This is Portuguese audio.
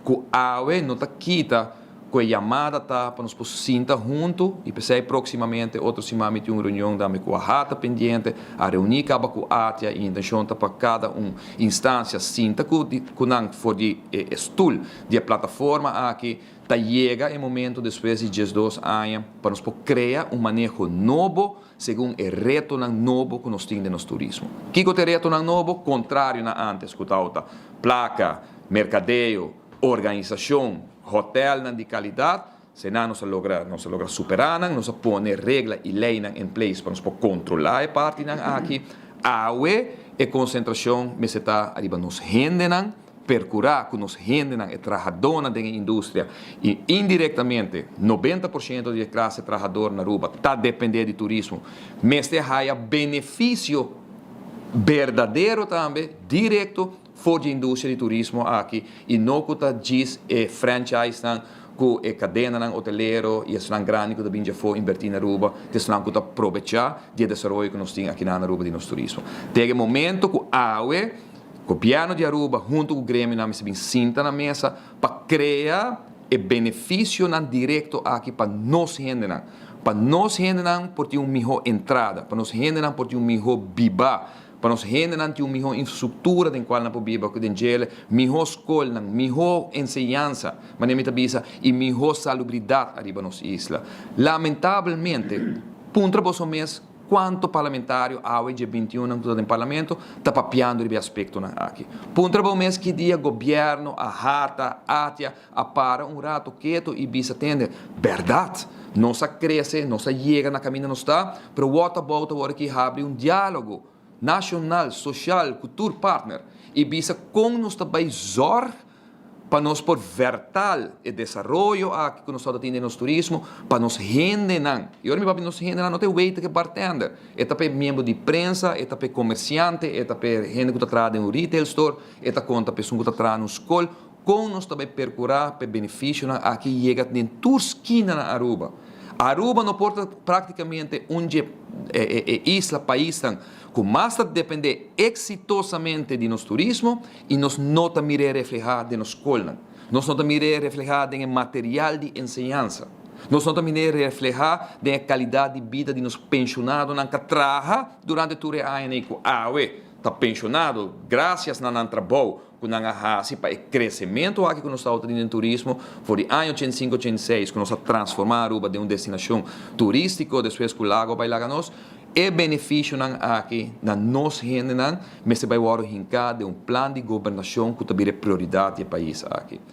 que awe não tá quita com a chamada tá para nós sentar junto e pensei proximamente outro semana uma reunião da com a rata pendente a reunir com a ATIA e intenção tá para cada instância sinta com não for de estudo de plataforma aqui tá chega em momento depois de 2 anos para nós criar manejo novo segundo o reto novo que nós temos no turismo. Que o reto novo contrário na antes que tá placa, mercadeio, organização, hotel de qualidade, se não se logra superar, nós põe regra e lei em place para nós controlar a parte aqui, awe e concentração, mas está arriba nos gente percurar que nos gente e trabalhadores da indústria e indiretamente 90% da classe trabalhadora na Aruba está dependendo de turismo, mas tem benefício verdadeiro também, direto, for de indústria de turismo aqui e não que diz franchise que é cadena hoteleiro e é grande que também já foi invertir na Aruba, que que aproveitar de desenvolvimento que nós temos aqui na Aruba de nosso turismo. Tem momento que a AUE, o governo de Aruba, junto com o Grêmio, nós senta na mesa para criar o benefício direto aqui para nós gente, para nós gente por ter uma melhor entrada, para nós gente por ter uma melhor viva, para nós gente ter uma melhor infraestrutura em qual nós podemos viver, que tem melhor escola, melhor ensinança, mas e melhor salubridade arriba nossa isla. Lamentavelmente, punta por mês quanto parlamentário há hoje 21 no parlamento está papiando esse aspecto aqui. Punta por mês que dia governo, a rata, a ATIA, a para rato quieto e bisa tende verdade. Nossa cresce, nossa chega na caminho não está, pero what about agora que abre diálogo nacional, social, cultural partner e bisa com nós também zor para nós por vertal o desenvolvimento aqui que nós estamos tendo no turismo, para nós gente não. E agora, nós gente não tem waiter que bartender. É também membro de prensa, é também comerciante, é também gente que está trabalhando em um retail store, é também pessoa que está trabalhando em escola, com nós também percurar para benefício aqui chega em toda esquina na Aruba. Aruba não porta praticamente isla, país, que mais depende exitosamente de nosso turismo e nós não miramos reflejado na escola. Nós não miramos reflejado em material de ensinança. Nós não miramos reflejado na qualidade de vida de nos pensionados que trabalham durante todo o ano com a está pensionado, graças a trabalho que nós fazemos para o crescimento aqui que nós estamos tendo em turismo, foi de ano 85, 86, que nós transformamos Aruba de uma destinação turística, depois que o lago vai lá nós, e benefício aqui na nossa gente, mas se vai agora hincar de um plano de governação que também é prioridade do país aqui.